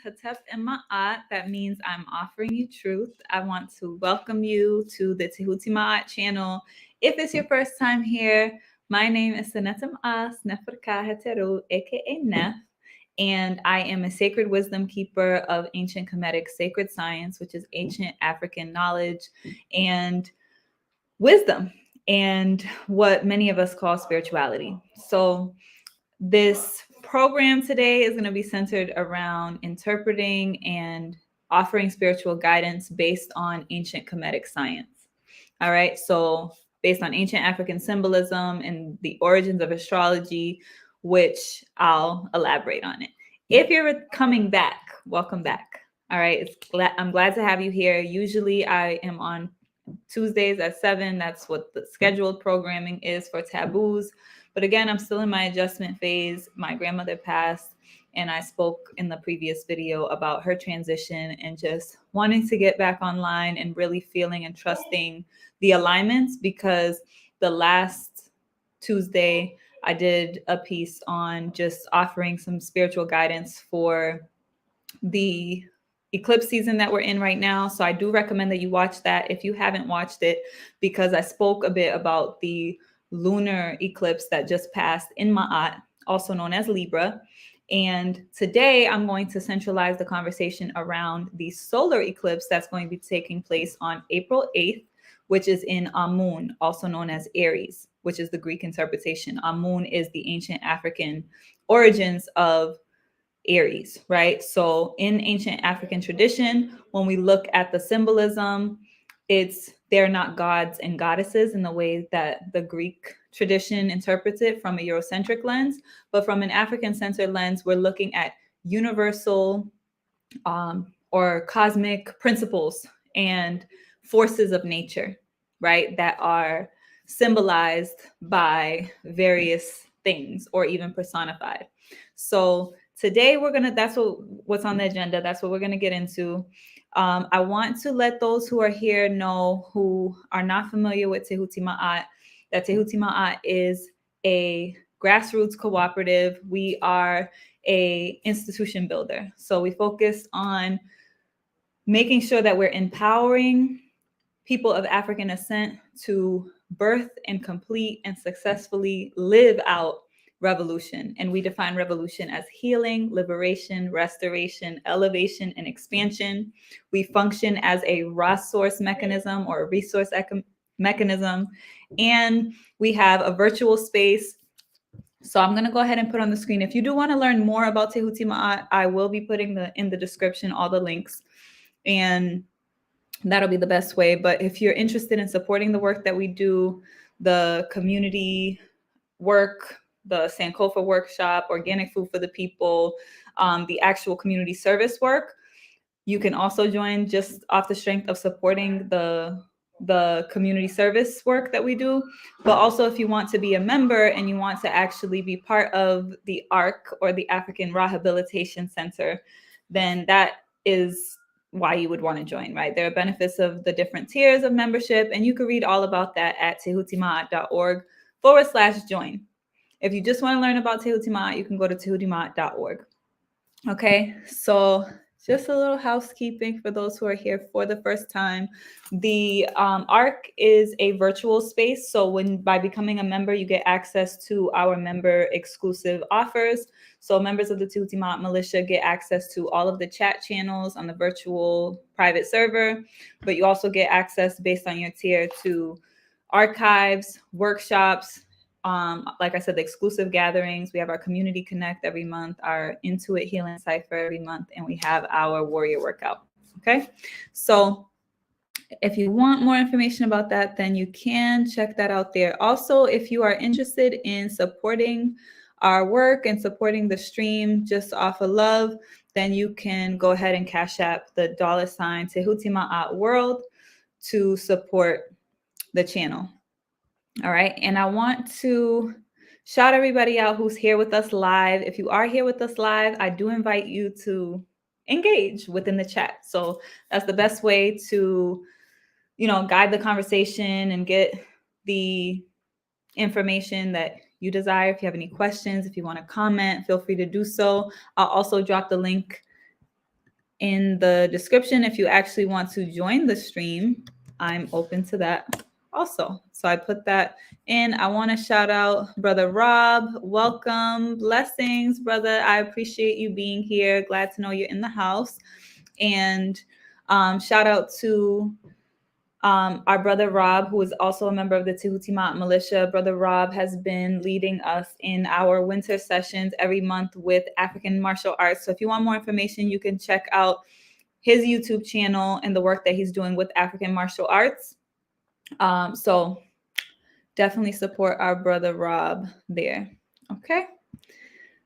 Tehuti Ma'at. That means I'm offering you truth. I want to welcome you to the Tehuti Ma'at channel. If it's your first time here, my name is Aust NeferKa, aka Nef, and I am a sacred wisdom keeper of ancient Kemetic sacred science, which is ancient African knowledge and wisdom, and what many of us call spirituality. So this program today is going to be centered around interpreting and offering spiritual guidance based on ancient Kemetic science. All right, so based on ancient African symbolism and the origins of astrology, which I'll elaborate on it. If you're coming back, welcome back. All right, I'm glad to have you here. Usually I am on Tuesdays at 7. That's what the scheduled programming is for taboos. But again, I'm still in my adjustment phase. My grandmother passed, and I spoke in the previous video about her transition and just wanting to get back online and really feeling and trusting the alignments, because the last Tuesday I did a piece on just offering some spiritual guidance for the eclipse season that we're in right now. So I do recommend that you watch that if you haven't watched it, because I spoke a bit about the lunar eclipse that just passed in Ma'at, also known as Libra. And today I'm going to centralize the conversation around the solar eclipse that's going to be taking place on April 8th, which is in Amun, also known as Aries, which is the Greek interpretation. Amun is the ancient African origins of Aries, right? So in ancient African tradition, when we look at the symbolism, they're not gods and goddesses in the way that the Greek tradition interprets it from a Eurocentric lens, but from an African-centered lens, we're looking at universal or cosmic principles and forces of nature, right? That are symbolized by various things or even personified. So today that's what's on the agenda. That's what we're going to get into. I want to let those who are here know, who are not familiar with Tehuti Ma'at, that Tehuti Ma'at is a grassroots cooperative. We are a institution builder. So we focus on making sure that we're empowering people of African ascent to birth and complete and successfully live out revolution. And we define revolution as healing, liberation, restoration, elevation, and expansion. We function as a resource mechanism or a resource mechanism. And we have a virtual space. So I'm going to go ahead and put on the screen. If you do want to learn more about Tehuti Ma'at, I will be putting in the description all the links, and that'll be the best way. But if you're interested in supporting the work that we do, the community work, the Sankofa workshop, organic food for the people, the actual community service work, you can also join just off the strength of supporting the community service work that we do. But also, if you want to be a member and you want to actually be part of the ARC, or the African Rehabilitation Center, then that is why you would want to join, right? There are benefits of the different tiers of membership, and you can read all about that at tehutimaat.org/join. If you just want to learn about Tehuti Ma'at, you can go to tehutimaat.org. Okay, so just a little housekeeping for those who are here for the first time. The ARC is a virtual space. So by becoming a member, you get access to our member exclusive offers. So members of the Tehuti Ma'at Militia get access to all of the chat channels on the virtual private server, but you also get access based on your tier to archives, workshops, like I said, the exclusive gatherings. We have our Community Connect every month, our Intuit Healing Cipher every month, and we have our Warrior Workout. Okay, so if you want more information about that, then you can check that out there. Also, if you are interested in supporting our work and supporting the stream just off of love, then you can go ahead and cash app the $ Tehuti Ma'at World to support the channel. All right. And I want to shout everybody out who's here with us live. If you are here with us live, I do invite you to engage within the chat. So that's the best way to, guide the conversation and get the information that you desire. If you have any questions, if you want to comment, feel free to do so. I'll also drop the link in the description if you actually want to join the stream. I'm open to that also. So I put that in. I want to shout out Brother Rob. Welcome. Blessings, brother. I appreciate you being here. Glad to know you're in the house. And shout out to our brother Rob, who is also a member of the Tehuti Ma'at Militia. Brother Rob has been leading us in our winter sessions every month with African martial arts. So if you want more information, you can check out his YouTube channel and the work that he's doing with African martial arts. So definitely support our brother Rob there. Okay.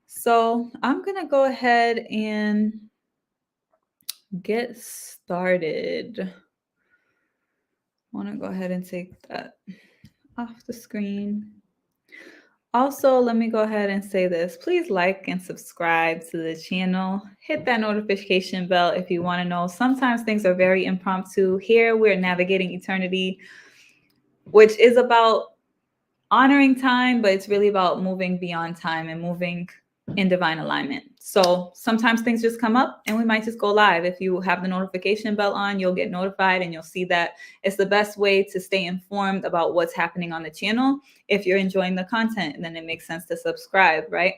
So I'm going to go ahead and get started. I want to go ahead and take that off the screen. Also, let me go ahead and say this. Please like and subscribe to the channel. Hit that notification bell if you want to know. Sometimes things are very impromptu. Here, we're navigating eternity, which is about honoring time, but it's really about moving beyond time and moving in divine alignment. So sometimes things just come up and we might just go live. If you have the notification bell on, you'll get notified and you'll see that. It's the best way to stay informed about what's happening on the channel. If you're enjoying the content, then it makes sense to subscribe, right?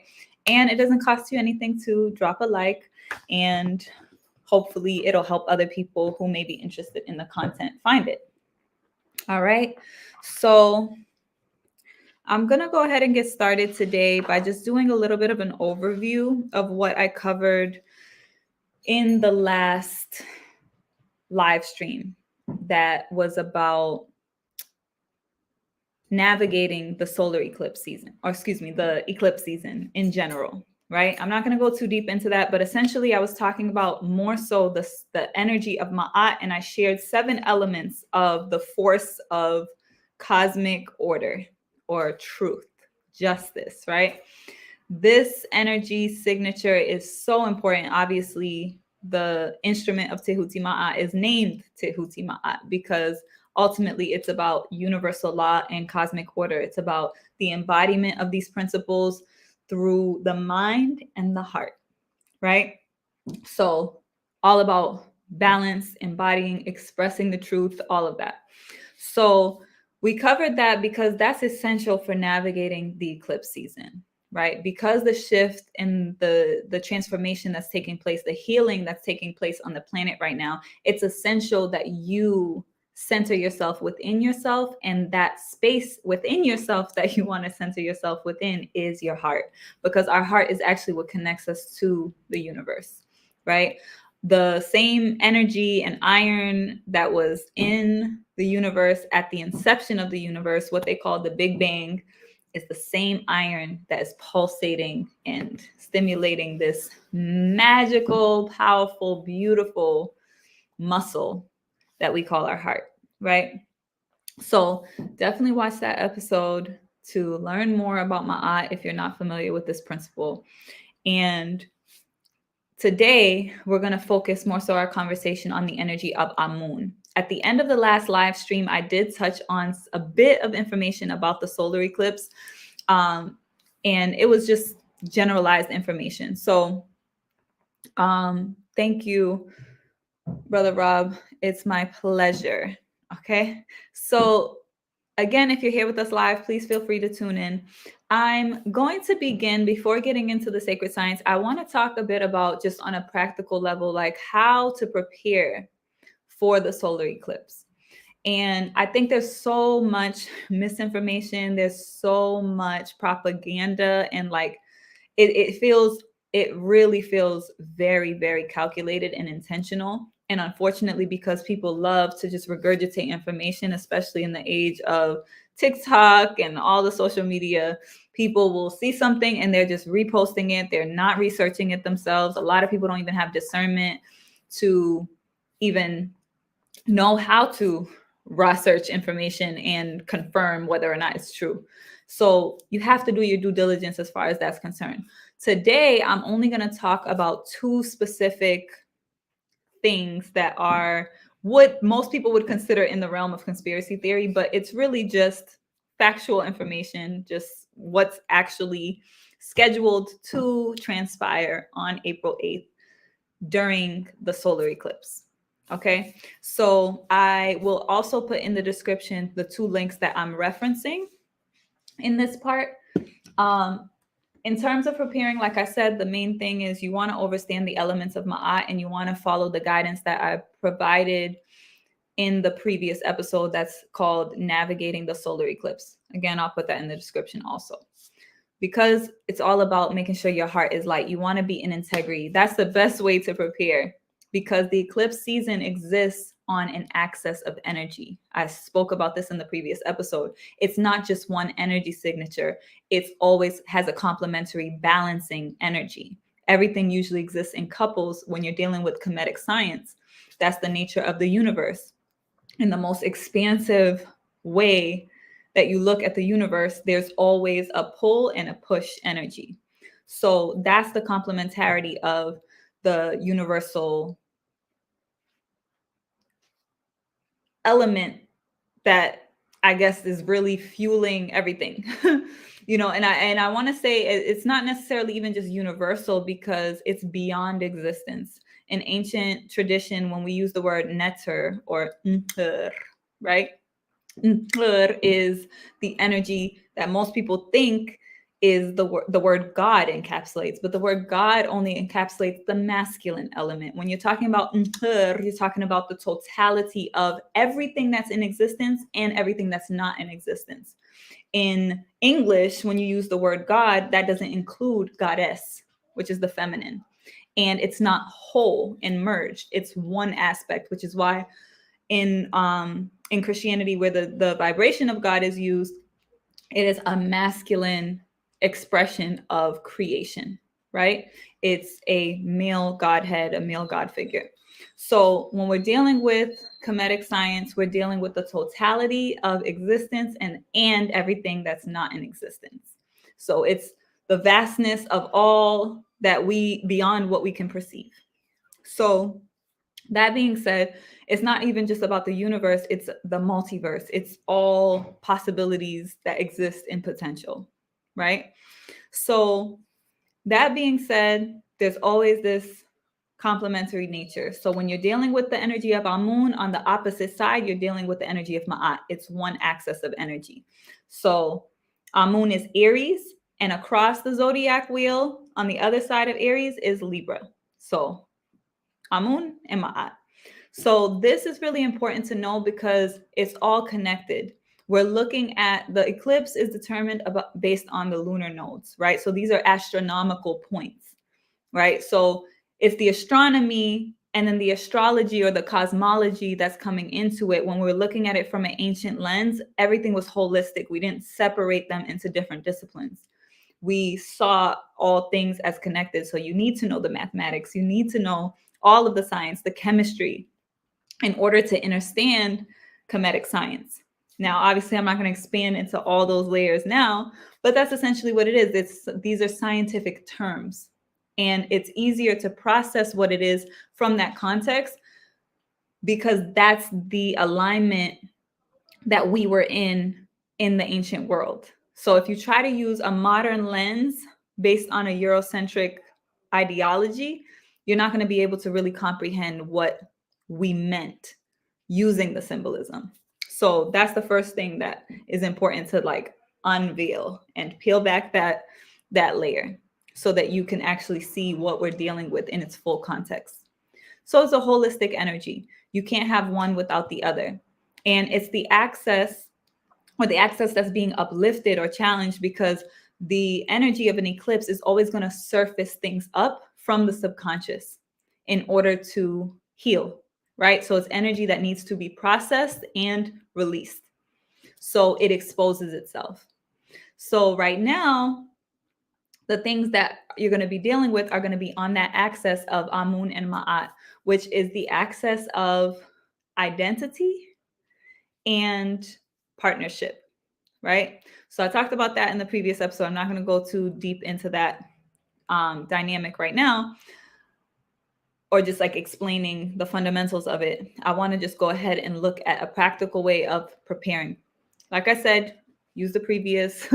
And it doesn't cost you anything to drop a like, and hopefully it'll help other people who may be interested in the content find it. All right. So I'm going to go ahead and get started today by just doing a little bit of an overview of what I covered in the last live stream that was about navigating the solar eclipse season, or excuse me, the eclipse season in general, right? I'm not going to go too deep into that, but essentially I was talking about more so the energy of Ma'at, and I shared 7 elements of the force of cosmic order or truth, justice, right? This energy signature is so important. Obviously, the instrument of Tehuti Ma'at is named Tehuti Ma'at because ultimately it's about universal law and cosmic order. It's about the embodiment of these principles through the mind and the heart, right? So all about balance, embodying, expressing the truth, all of that. So we covered that because that's essential for navigating the eclipse season, right? Because the shift and the transformation that's taking place, the healing that's taking place on the planet right now, it's essential that you center yourself within yourself, and that space within yourself that you want to center yourself within is your heart, because our heart is actually what connects us to the universe, right? The same energy and iron that was in the universe at the inception of the universe, what they call the Big Bang, is the same iron that is pulsating and stimulating this magical, powerful, beautiful muscle that we call our heart, right? So definitely watch that episode to learn more about Ma'at if you're not familiar with this principle. And today, we're going to focus more so our conversation on the energy of Amun. At the end of the last live stream, I did touch on a bit of information about the solar eclipse, and it was just generalized information. So thank you, Brother Rob. It's my pleasure. Okay. So again, if you're here with us live, please feel free to tune in. I'm going to begin, before getting into the sacred science, I want to talk a bit about, just on a practical level, like how to prepare for the solar eclipse. And I think there's so much misinformation. There's so much propaganda, and like it really feels very, very calculated and intentional. And unfortunately, because people love to just regurgitate information, especially in the age of TikTok and all the social media, people will see something and they're just reposting it. They're not researching it themselves. A lot of people don't even have discernment to even know how to RAsurrection information and confirm whether or not it's true. So you have to do your due diligence as far as that's concerned. Today, I'm only going to talk about 2 specific things that are what most people would consider in the realm of conspiracy theory, but it's really just factual information, just what's actually scheduled to transpire on April 8th, during the solar eclipse. Okay, so I will also put in the description the 2 links that I'm referencing in this part. In terms of preparing, like I said, the main thing is you want to understand the elements of Ma'at, and you want to follow the guidance that I provided in the previous episode that's called Navigating the Solar Eclipse. Again, I'll put that in the description also. Because it's all about making sure your heart is light. You want to be in integrity. That's the best way to prepare, because the eclipse season exists on an axis of energy. I spoke about this in the previous episode. It's not just one energy signature. It's always has a complementary balancing energy. Everything usually exists in couples when you're dealing with Kemetic science. That's the nature of the universe. In the most expansive way that you look at the universe, there's always a pull and a push energy. So that's the complementarity of the universal element that I guess is really fueling everything. And I want to say it's not necessarily even just universal, because it's beyond existence. In ancient tradition, when we use the word neter or right? Is the energy that most people think is the word God encapsulates, but the word God only encapsulates the masculine element. When you're talking about you're talking about the totality of everything that's in existence and everything that's not in existence. In English, when you use the word God, that doesn't include goddess, which is the feminine, and it's not whole and merged. It's one aspect, which is why in Christianity, where the vibration of God is used, it is a masculine expression of creation, right? It's a male Godhead, a male God figure. So when we're dealing with Kemetic science, we're dealing with the totality of existence and everything that's not in existence. So it's the vastness of all that beyond what we can perceive. So that being said, it's not even just about the universe, it's the multiverse. It's all possibilities that exist in potential, right? So that being said, there's always this complementary nature. So when you're dealing with the energy of Amun, on the opposite side, you're dealing with the energy of Ma'at. It's one axis of energy. So Amun is Aries, and across the zodiac wheel on the other side of Aries is Libra. So Amun and Ma'at. So this is really important to know, because it's all connected. We're looking at the eclipse is determined based on the lunar nodes, right? So these are astronomical points, right? So it's the astronomy and then the astrology or the cosmology that's coming into it. When we're looking at it from an ancient lens, everything was holistic. We didn't separate them into different disciplines. We saw all things as connected. So you need to know the mathematics. You need to know all of the science, the chemistry, in order to understand Kemetic science. Now, obviously, I'm not going to expand into all those layers now, but that's essentially what it is. These are scientific terms, and it's easier to process what it is from that context, because that's the alignment that we were in the ancient world. So if you try to use a modern lens based on a Eurocentric ideology, you're not going to be able to really comprehend what we meant using the symbolism. So that's the first thing that is important to unveil and peel back that layer, so that you can actually see what we're dealing with in its full context. So it's a holistic energy. You can't have one without the other. And it's the access that's being uplifted or challenged, because the energy of an eclipse is always going to surface things up from the subconscious in order to heal, right? So it's energy that needs to be processed and released. So it exposes itself. So right now, the things that you're going to be dealing with are going to be on that axis of Amun and Ma'at, which is the axis of identity and partnership, right? So I talked about that in the previous episode. I'm not going to go too deep into that dynamic right now, or just explaining the fundamentals of it. I want to just go ahead and look at a practical way of preparing. Like I said, use the previous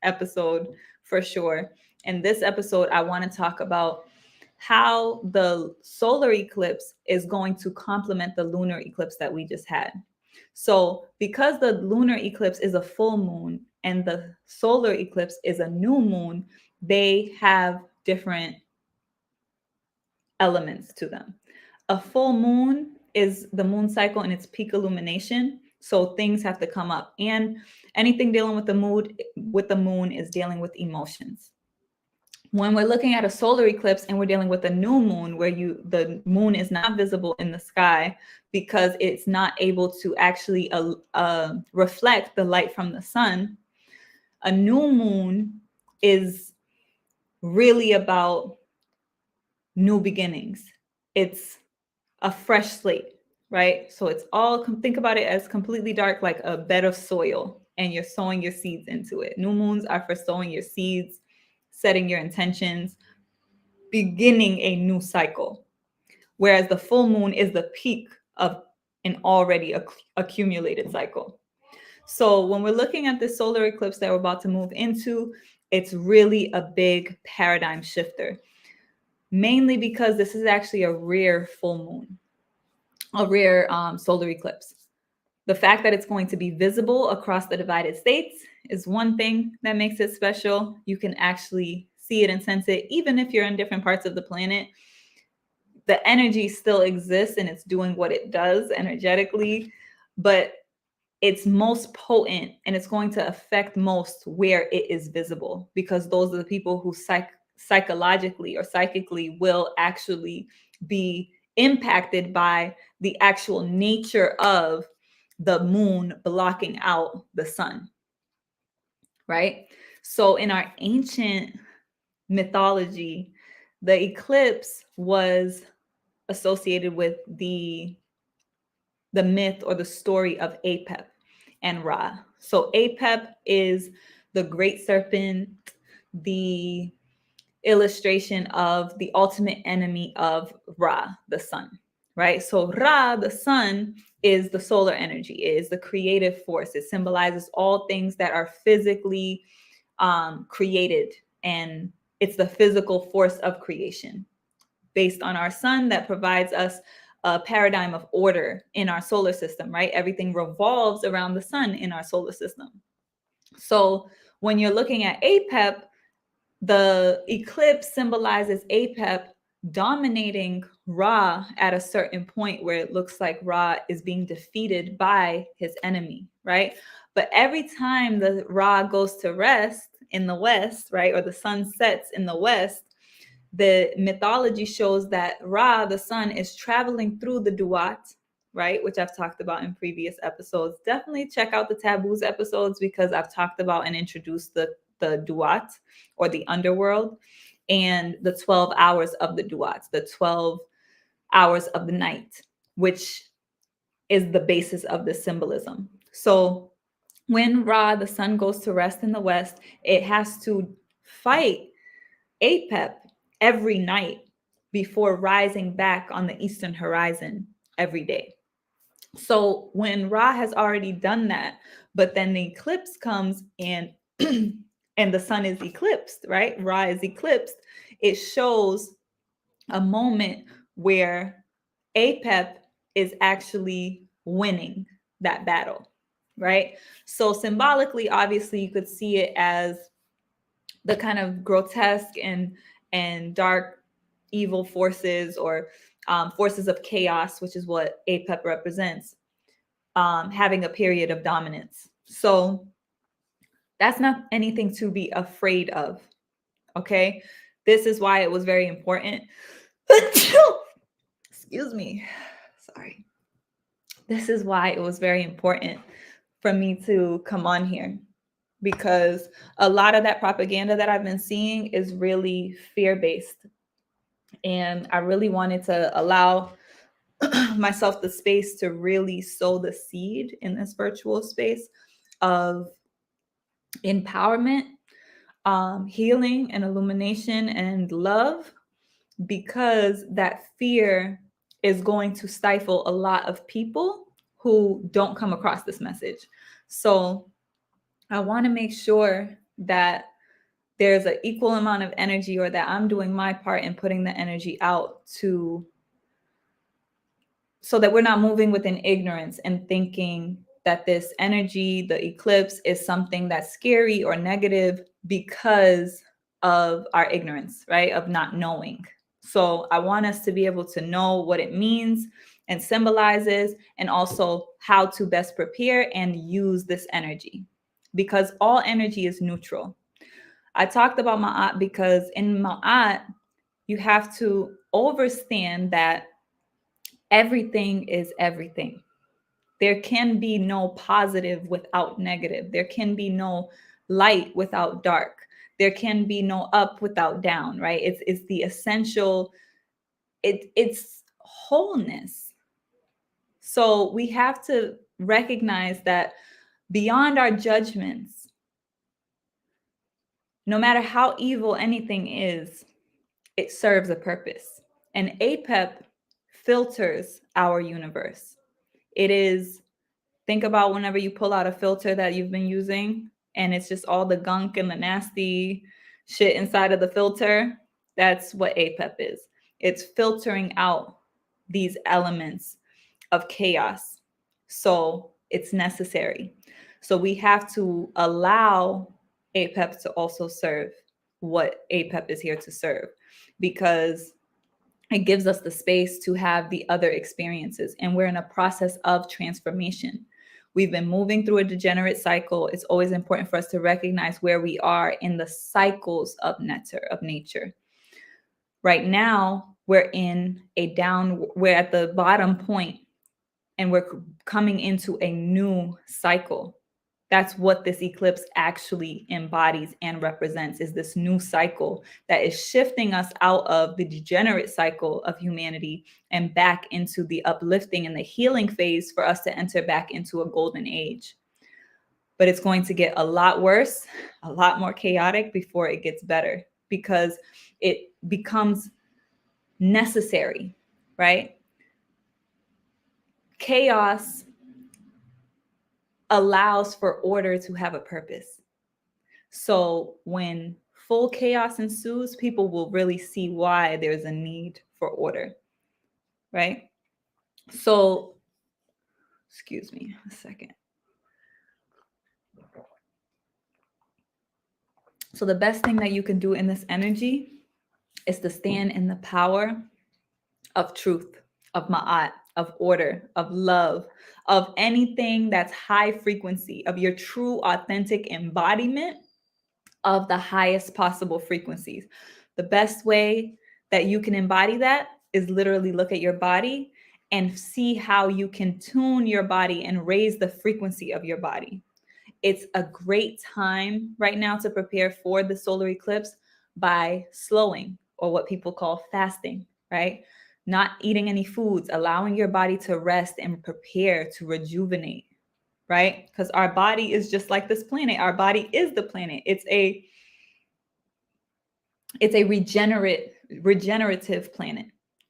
episode for sure. In this episode, I want to talk about how the solar eclipse is going to complement the lunar eclipse that we just had. So because the lunar eclipse is a full moon and the solar eclipse is a new moon, they have different elements to them. A full moon is the moon cycle in its peak illumination, so things have to come up, and anything dealing with the moon is dealing with emotions. When we're looking at a solar eclipse and we're dealing with a new moon where the moon is not visible in the sky because it's not able to actually reflect the light from the sun, a new moon is really about new beginnings. It's a fresh slate, right? So it's all, think about it as completely dark, like a bed of soil, and you're sowing your seeds into it. New moons are for sowing your seeds, setting your intentions, beginning a new cycle. Whereas the full moon is the peak of an already accumulated cycle. So when we're looking at this solar eclipse that we're about to move into, it's really a big paradigm shifter, mainly because this is actually a rare full moon, a rare solar eclipse. The fact that it's going to be visible across the divided states is one thing that makes it special. You can actually see it and sense it, even if you're in different parts of the planet. The energy still exists and it's doing what it does energetically, but it's most potent and it's going to affect most where it is visible, because those are the people who psychologically or psychically will actually be impacted by the actual nature of the moon blocking out the sun, right? So in our ancient mythology, the eclipse was associated with the myth or the story of Apep and Ra. So Apep is the great serpent, the illustration of the ultimate enemy of Ra, the sun, right? So Ra, the sun, is the solar energy, it is the creative force. It symbolizes all things that are physically created, and it's the physical force of creation based on our sun that provides us a paradigm of order in our solar system, right? Everything revolves around the sun in our solar system. So when you're looking at Apep, the eclipse symbolizes Apep dominating Ra at a certain point where it looks like Ra is being defeated by his enemy, right? But every time the Ra goes to rest in the west, right, or the sun sets in the west, the mythology shows that Ra, the sun, is traveling through the Duat, right, which I've talked about in previous episodes. Definitely check out the taboos episodes because I've talked about and introduced the Duat, or the underworld, and the 12 hours of the Duat, the 12 hours of the night, which is the basis of the symbolism. So when Ra, the sun, goes to rest in the west, it has to fight Apep every night before rising back on the eastern horizon every day. So when Ra has already done that, but then the eclipse comes and and the sun is eclipsed, right? Ra is eclipsed. It shows a moment where Apep is actually winning that battle, right? So symbolically, obviously, you could see it as the kind of grotesque and dark evil forces, or forces of chaos, which is what Apep represents, having a period of dominance. So that's not anything to be afraid of, okay? This is why it was very important. Excuse me. Sorry. This is why it was very important for me to come on here, because a lot of that propaganda that I've been seeing is really fear-based. And I really wanted to allow myself the space to really sow the seed in this virtual space of empowerment, healing and illumination and love, because that fear is going to stifle a lot of people who don't come across this message. So I want to make sure that there's an equal amount of energy, or that I'm doing my part in putting the energy out so that we're not moving within ignorance and thinking that this energy, the eclipse, is something that's scary or negative because of our ignorance, right? Of not knowing. So I want us to be able to know what it means and symbolizes, and also how to best prepare and use this energy, because all energy is neutral. I talked about Ma'at because in Ma'at, you have to understand that everything is everything. There can be no positive without negative. There can be no light without dark. There can be no up without down, right? It's the essential, it's wholeness. So we have to recognize that beyond our judgments, no matter how evil anything is, it serves a purpose. And APEP filters our universe. It is, think about whenever you pull out a filter that you've been using and it's just all the gunk and the nasty shit inside of the filter. That's what APEP is. It's filtering out these elements of chaos. So it's necessary. So we have to allow APEP to also serve what APEP is here to serve, because it gives us the space to have the other experiences. And we're in a process of transformation. We've been moving through a degenerate cycle. It's always important for us to recognize where we are in the cycles of nature. Right now, we're at the bottom point, and we're coming into a new cycle. That's what this eclipse actually embodies and represents, is this new cycle that is shifting us out of the degenerate cycle of humanity and back into the uplifting and the healing phase for us to enter back into a golden age. But it's going to get a lot worse, a lot more chaotic before it gets better, because it becomes necessary, right? Chaos allows for order to have a purpose. So when full chaos ensues, people will really see why there's a need for order, right? So, excuse me a second. So the best thing that you can do in this energy is to stand in the power of truth, of Ma'at, of order, of love, of anything that's high frequency, of your true, authentic embodiment of the highest possible frequencies. The best way that you can embody that is literally look at your body and see how you can tune your body and raise the frequency of your body. It's a great time right now to prepare for the solar eclipse by slowing, or what people call fasting, right? Not eating any foods, allowing your body to rest and prepare to rejuvenate, right? Because our body is just like this planet. Our body is the planet. It's a regenerative planet,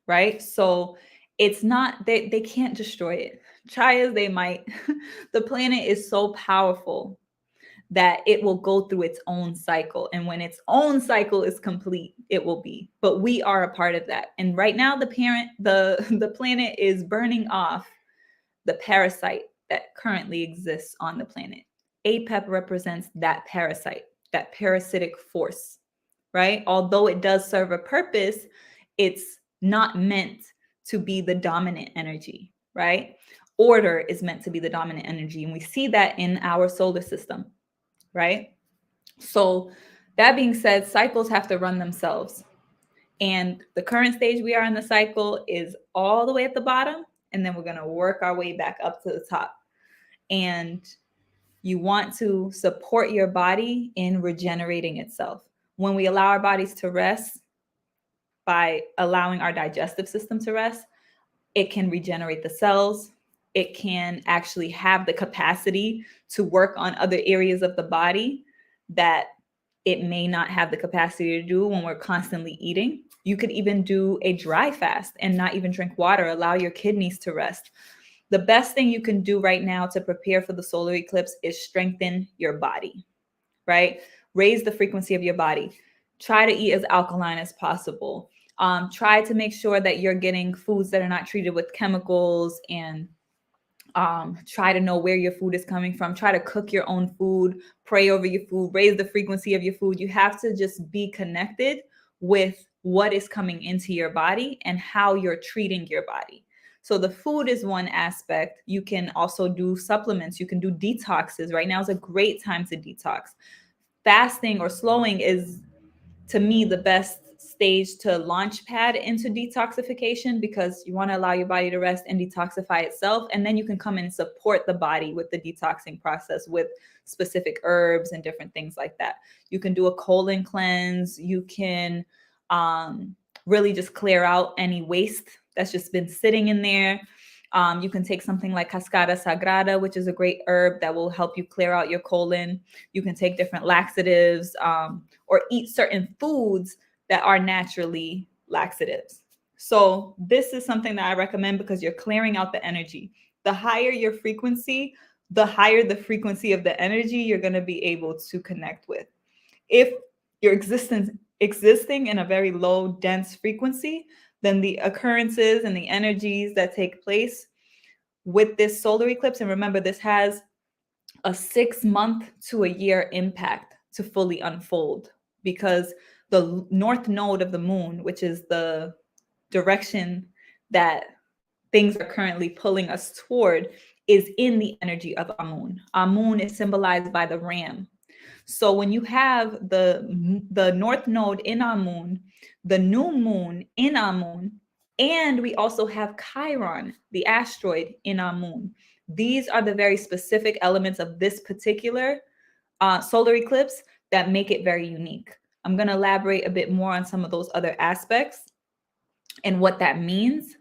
right? So it's not, they can't destroy it. Try as they might. The planet is so powerful that it will go through its own cycle. And when its own cycle is complete, it will be. But we are a part of that. And right now, the planet is burning off the parasite that currently exists on the planet. APEP represents that parasite, that parasitic force, right? Although it does serve a purpose, it's not meant to be the dominant energy, right? Order is meant to be the dominant energy. And we see that in our solar system, right? So that being said, cycles have to run themselves. And the current stage we are in the cycle is all the way at the bottom, and then we're going to work our way back up to the top. And you want to support your body in regenerating itself. When we allow our bodies to rest by allowing our digestive system to rest, it can regenerate the cells. It can actually have the capacity to work on other areas of the body that it may not have the capacity to do when we're constantly eating. You could even do a dry fast and not even drink water, allow your kidneys to rest. The best thing you can do right now to prepare for the solar eclipse is strengthen your body, right? Raise the frequency of your body. Try to eat as alkaline as possible. Try to make sure that you're getting foods that are not treated with chemicals, and try to know where your food is coming from. Try to cook your own food, pray over your food, raise the frequency of your food. You have to just be connected with what is coming into your body and how you're treating your body. So the food is one aspect. You can also do supplements. You can do detoxes. Right now is a great time to detox. Fasting or slowing is, to me, the best stage to launch pad into detoxification, because you want to allow your body to rest and detoxify itself. And then you can come and support the body with the detoxing process with specific herbs and different things like that. You can do a colon cleanse. You can really just clear out any waste that's just been sitting in there. You can take something like Cascara Sagrada, which is a great herb that will help you clear out your colon. You can take different laxatives, or eat certain foods that are naturally laxatives. So this is something that I recommend because you're clearing out the energy. The higher your frequency, the higher the frequency of the energy you're going to be able to connect with. If you're existing in a very low, dense frequency, then the occurrences and the energies that take place with this solar eclipse, and remember, this has a 6 month to a year impact to fully unfold, because the north node of the moon, which is the direction that things are currently pulling us toward, is in the energy of Amun. Amun is symbolized by the ram. So when you have the north node in Amun, the new moon in Amun, and we also have Chiron, the asteroid, in Amun. These are the very specific elements of this particular solar eclipse that make it very unique. I'm going to elaborate a bit more on some of those other aspects and what that means.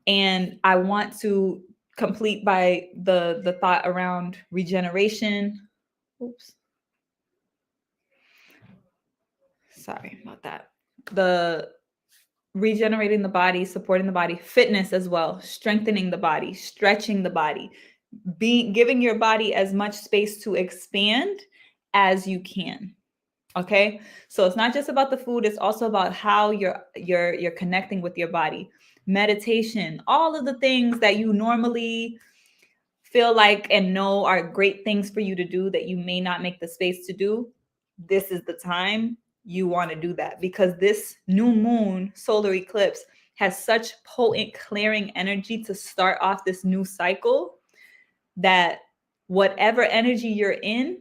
And I want to complete by the thought around regeneration. Oops. Sorry about that. The regenerating the body, supporting the body, fitness as well, strengthening the body, stretching the body, giving your body as much space to expand as you can. Okay, so it's not just about the food, it's also about how you're connecting with your body. Meditation, all of the things that you normally feel like and know are great things for you to do that you may not make the space to do. This is the time you want to do that, because this new moon solar eclipse has such potent clearing energy to start off this new cycle that whatever energy you're in,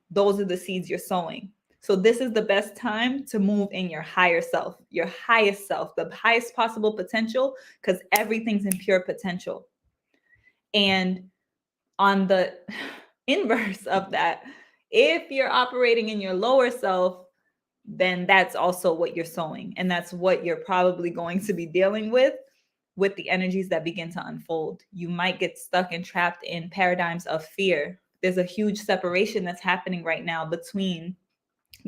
those are the seeds you're sowing. So this is the best time to move in your higher self, your highest self, the highest possible potential, because everything's in pure potential. And on the inverse of that, if you're operating in your lower self, then that's also what you're sowing. And that's what you're probably going to be dealing with the energies that begin to unfold. You might get stuck and trapped in paradigms of fear. There's a huge separation that's happening right now between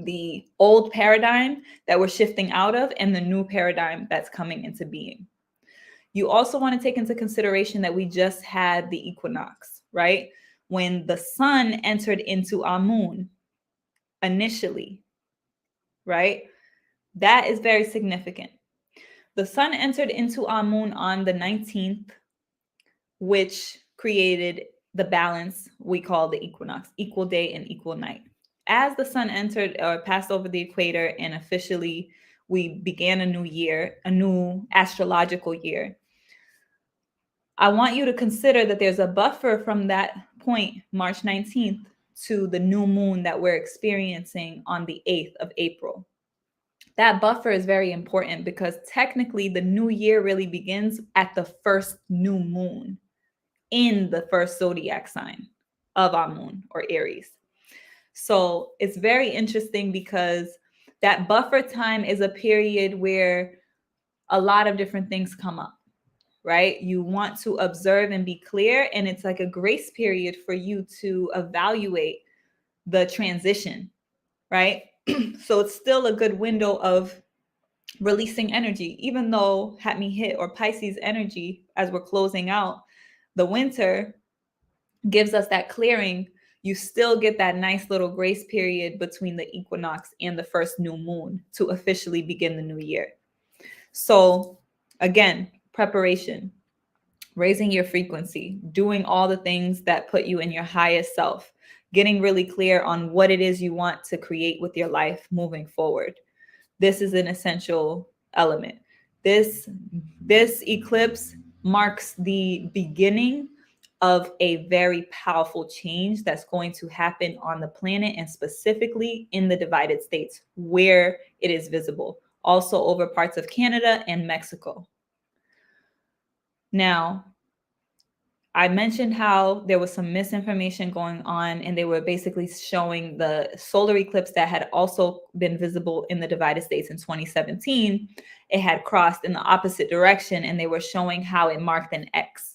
the old paradigm that we're shifting out of and the new paradigm that's coming into being. You also want to take into consideration that we just had the equinox, right? When the sun entered into Amun initially, right? That is very significant. The sun entered into Amun on the 19th, which created the balance we call the equinox, equal day and equal night. As the sun entered or passed over the equator and officially we began a new year, a new astrological year, I want you to consider that there's a buffer from that point, March 19th, to the new moon that we're experiencing on the 8th of April. That buffer is very important because technically the new year really begins at the first new moon in the first zodiac sign of Amun or Aries. So it's very interesting because that buffer time is a period where a lot of different things come up, right? You want to observe and be clear, and it's like a grace period for you to evaluate the transition, right? So it's still a good window of releasing energy, even though Hatmi Hit or Pisces energy, as we're closing out the winter, gives us that clearing. you still get that nice little grace period between the equinox and the first new moon to officially begin the new year. So again, preparation, raising your frequency, doing all the things that put you in your highest self, getting really clear on what it is you want to create with your life moving forward. This is an essential element. This eclipse marks the beginning of a very powerful change that's going to happen on the planet, and specifically in the divided states where it is visible, also over parts of Canada and Mexico. Now, I mentioned how there was some misinformation going on, and they were basically showing the solar eclipse that had also been visible in the divided states in 2017. It had crossed in the opposite direction, and they were showing how it marked an X.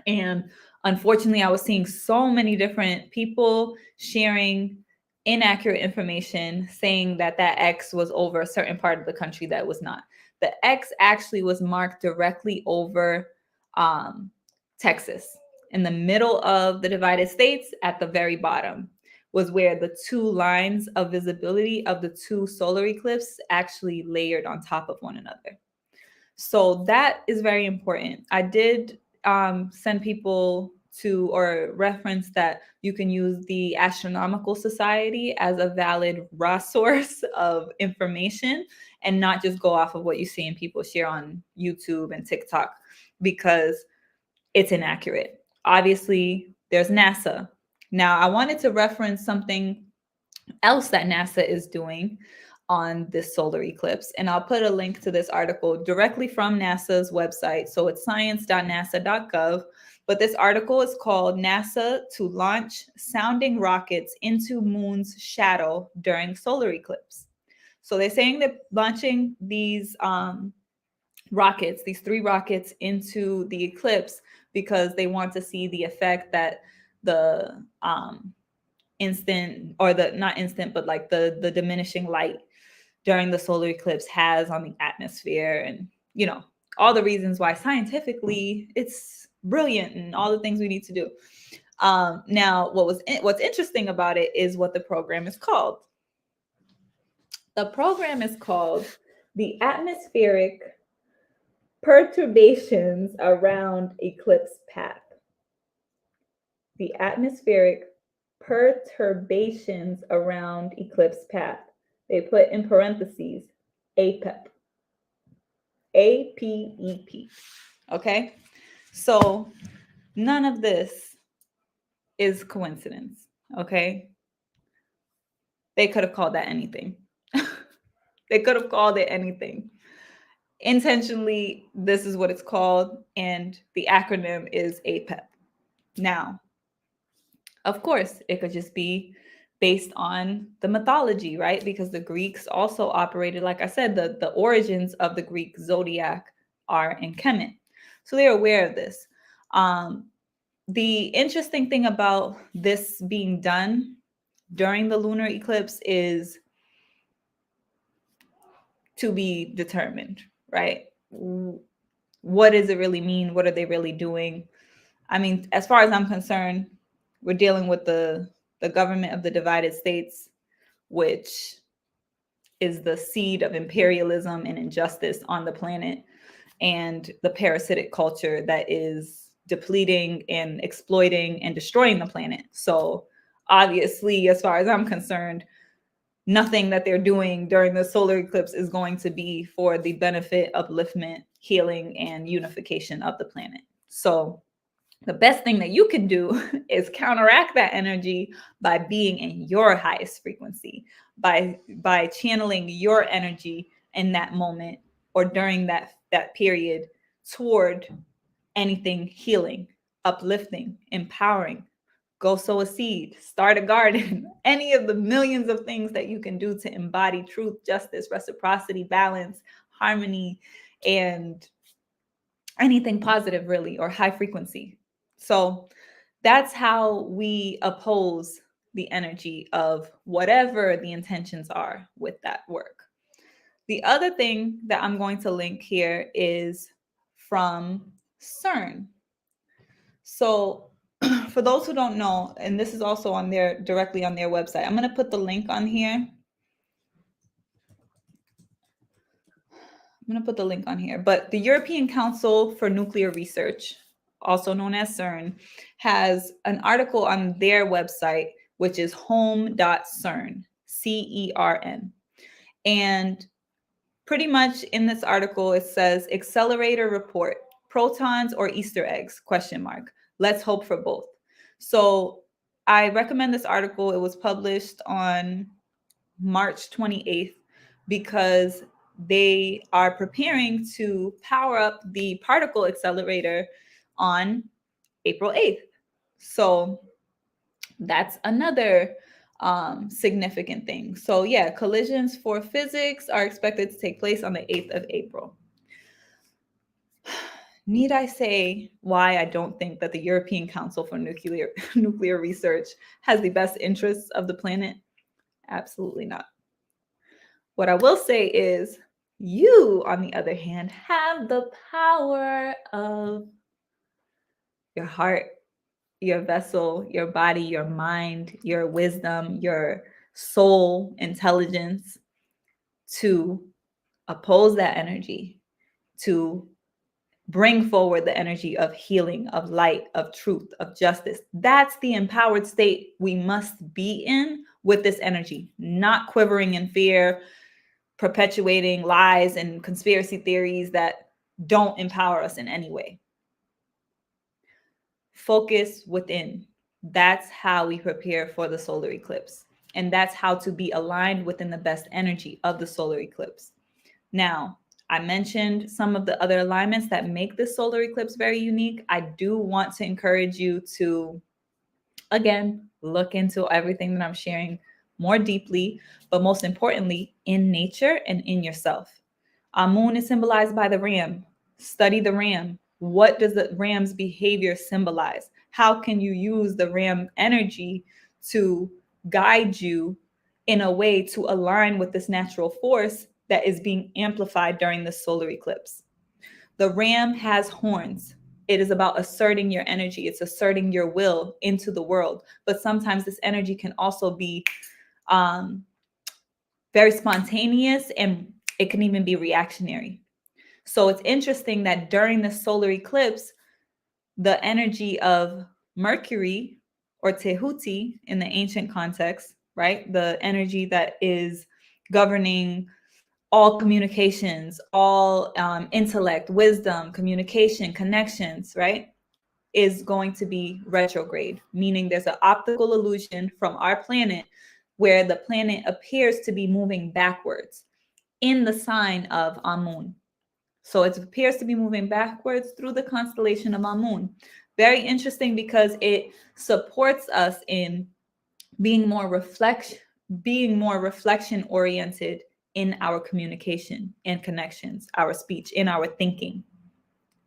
And unfortunately, I was seeing so many different people sharing inaccurate information, saying that that X was over a certain part of the country that was not. The X actually was marked directly over Texas. In the middle of the divided states, at the very bottom, was where the two lines of visibility of the two solar eclipses actually layered on top of one another. So that is very important. I did send people to, or reference that you can use the Astronomical Society as a valid raw source of information, and not just go off of what you see and people share on YouTube and TikTok, because it's inaccurate. Obviously, there's NASA. Now, I wanted to reference something else that NASA is doing on this solar eclipse, and I'll put a link to this article directly from NASA's website. So it's science.nasa.gov, but this article is called "NASA to Launch Sounding Rockets into Moon's Shadow During Solar Eclipse." So they're saying that launching these rockets, these 3 rockets, into the eclipse because they want to see the effect that the instant, or the not instant, but like the diminishing light during the solar eclipse has on the atmosphere, and all the reasons why scientifically it's brilliant and all the things we need to do. Now, what's interesting about it is what the program is called. The program is called the Atmospheric Perturbations Around Eclipse Path. The Atmospheric Perturbations Around Eclipse Path. They put in parentheses APEP. APEP. Okay? So none of this is coincidence. Okay? They could have called that anything. They could have called it anything. Intentionally, this is what it's called, and the acronym is APEP. Now, of course, it could just be based on the mythology, right? Because the Greeks also operated, like I said, the origins of the Greek zodiac are in Kemet. So they're aware of this. The interesting thing about this being done during the lunar eclipse is to be determined, right? What does it really mean? What are they really doing? I mean, as far as I'm concerned, we're dealing with the government of the divided states, which is the seed of imperialism and injustice on the planet, and the parasitic culture that is depleting and exploiting and destroying the planet. So obviously, as far as I'm concerned, nothing that they're doing during the solar eclipse is going to be for the benefit, upliftment, healing, and unification of the planet. So the best thing that you can do is counteract that energy by being in your highest frequency, by channeling your energy in that moment or during that period toward anything healing, uplifting, empowering. Go sow a seed, start a garden, any of the millions of things that you can do to embody truth, justice, reciprocity, balance, harmony, and anything positive, really, or high frequency. So that's how we oppose the energy of whatever the intentions are with that work. The other thing that I'm going to link here is from CERN. So for those who don't know, and this is also on their directly on their website, I'm going to put the link on here. I'm going to put the link on here. But the European Council for Nuclear Research, also known as CERN, has an article on their website, which is home.cern, CERN. And pretty much in this article, it says accelerator report, protons or Easter eggs, question mark. Let's hope for both. So I recommend this article. It was published on March 28th because they are preparing to power up the particle accelerator on April 8th. So that's another significant thing. So yeah, collisions for physics are expected to take place on the 8th of April. Need I say why I don't think that the European Council for Nuclear Research has the best interests of the planet? Absolutely not. What I will say is you, on the other hand, have the power of your heart, your vessel, your body, your mind, your wisdom, your soul intelligence to oppose that energy, to bring forward the energy of healing, of light, of truth, of justice. That's the empowered state we must be in with this energy, not quivering in fear, perpetuating lies and conspiracy theories that don't empower us in any way. Focus within. That's how we prepare for the solar eclipse. And that's how to be aligned within the best energy of the solar eclipse. Now, I mentioned some of the other alignments that make this solar eclipse very unique. I do want to encourage you to, again, look into everything that I'm sharing more deeply, but most importantly, in nature and in yourself. Amun is symbolized by the ram. Study the ram. What does the ram's behavior symbolize? How can you use the ram energy to guide you in a way to align with this natural force that is being amplified during the solar eclipse? The ram has horns. It is about asserting your energy. It's asserting your will into the world. But sometimes this energy can also be very spontaneous, and it can even be reactionary. So it's interesting that during the solar eclipse, the energy of Mercury, or Tehuti in the ancient context, right? The energy that is governing all communications, all intellect, wisdom, communication, connections, right? Is going to be retrograde, meaning there's an optical illusion from our planet where the planet appears to be moving backwards in the sign of Amun. So it appears to be moving backwards through the constellation of Amun. Very interesting because it supports us in being more reflection oriented in our communication and connections, our speech, in our thinking,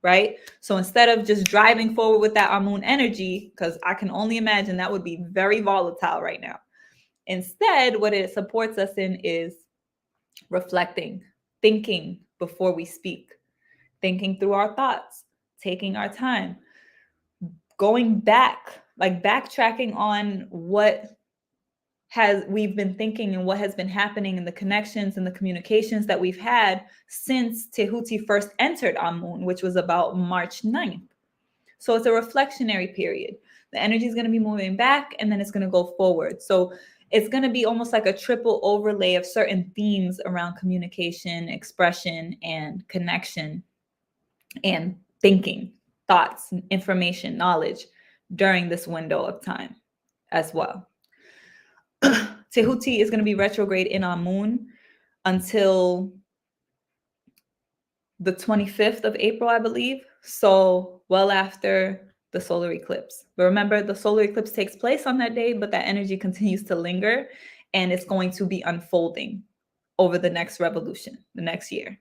right? So instead of just driving forward with that Amun energy, because I can only imagine that would be very volatile right now. Instead, what it supports us in is reflecting, thinking before we speak, thinking through our thoughts, taking our time, going back, like backtracking on what we've been thinking and what has been happening and the connections and the communications that we've had since Tehuti first entered Amun, which was about March 9th. So it's a reflectionary period. The energy is going to be moving back and then it's going to go forward. So it's going to be almost like a triple overlay of certain themes around communication, expression, and connection, and thinking, thoughts, information, knowledge during this window of time as well. Tehuti is going to be retrograde in Amun until the 25th of April, I believe. So well after the solar eclipse. But remember, the solar eclipse takes place on that day, but that energy continues to linger, and it's going to be unfolding over the next revolution, the next year.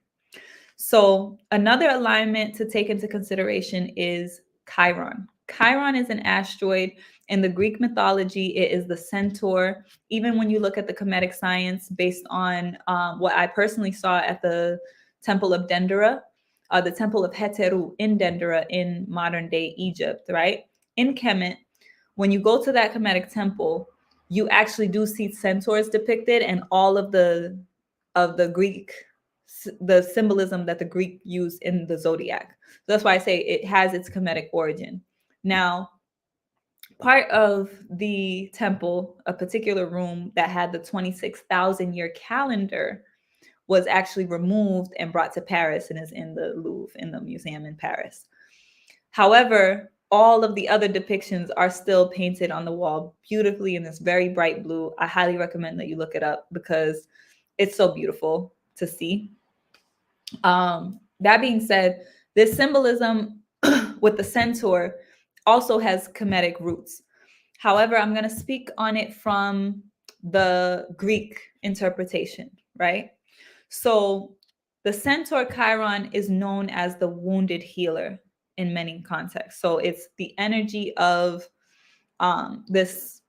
So another alignment to take into consideration is Chiron. Chiron is an asteroid. In the Greek mythology, it is the centaur. Even when you look at the Kemetic science, based on what I personally saw at the Temple of Dendera, the Temple of Heteru in Dendera in modern day Egypt, right? In Kemet, when you go to that Kemetic temple, you actually do see centaurs depicted, and all of the Greek, the symbolism that the Greek used in the zodiac. So that's why I say it has its Kemetic origin. Now, part of the temple, a particular room that had the 26,000 year calendar, was actually removed and brought to Paris and is in the Louvre, in the museum in Paris. However, all of the other depictions are still painted on the wall beautifully in this very bright blue. I highly recommend that you look it up because it's so beautiful to see. That being said, this symbolism with the centaur also has Kemetic roots. However, I'm going to speak on it from the Greek interpretation, right? So the centaur Chiron is known as the wounded healer in many contexts. So it's the energy of this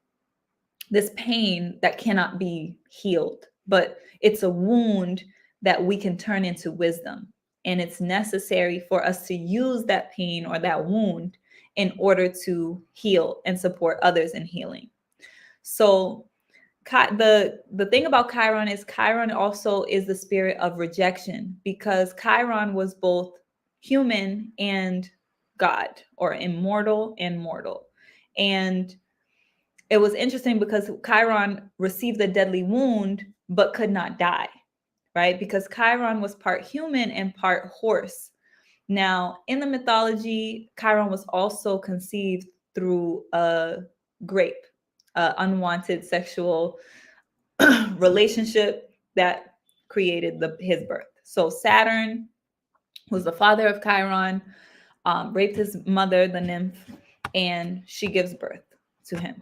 pain that cannot be healed, but it's a wound that we can turn into wisdom. And it's necessary for us to use that pain or that wound in order to heal and support others in healing. So the thing about Chiron is Chiron also is the spirit of rejection, because Chiron was both human and God, or immortal and mortal. And it was interesting because Chiron received a deadly wound but could not die, right? Because Chiron was part human and part horse. Now, in the mythology, Chiron was also conceived through a grape, unwanted sexual relationship that created his birth. So Saturn, who's the father of Chiron, raped his mother, the nymph, and she gives birth to him.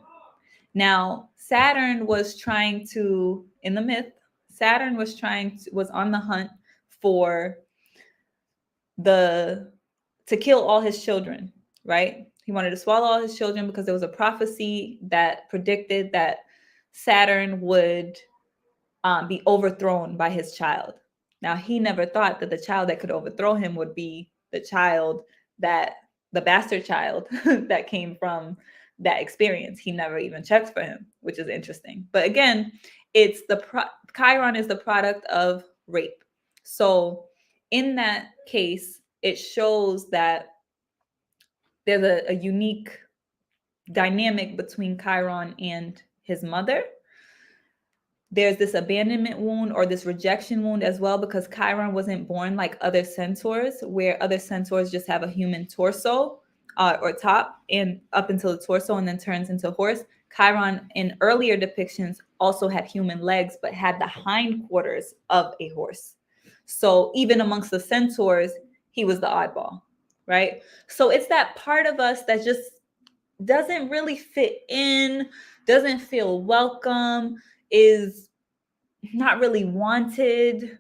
Now, Saturn was trying to, in the myth, Saturn was on the hunt for to kill all his children, right? He wanted to swallow all his children because there was a prophecy that predicted that Saturn would be overthrown by his child. Now, he never thought that the child that could overthrow him would be the bastard child that came from that experience. He never even checked for him, which is interesting. But again, Chiron is the product of rape. So in that case, it shows that there's a unique dynamic between Chiron and his mother. There's this abandonment wound or this rejection wound as well, because Chiron wasn't born like other centaurs, where other centaurs just have a human torso or top and up until the torso and then turns into a horse. Chiron in earlier depictions also had human legs, but had the hindquarters of a horse. So even amongst the centaurs, he was the oddball, right? So it's that part of us that just doesn't really fit in, doesn't feel welcome, is not really wanted,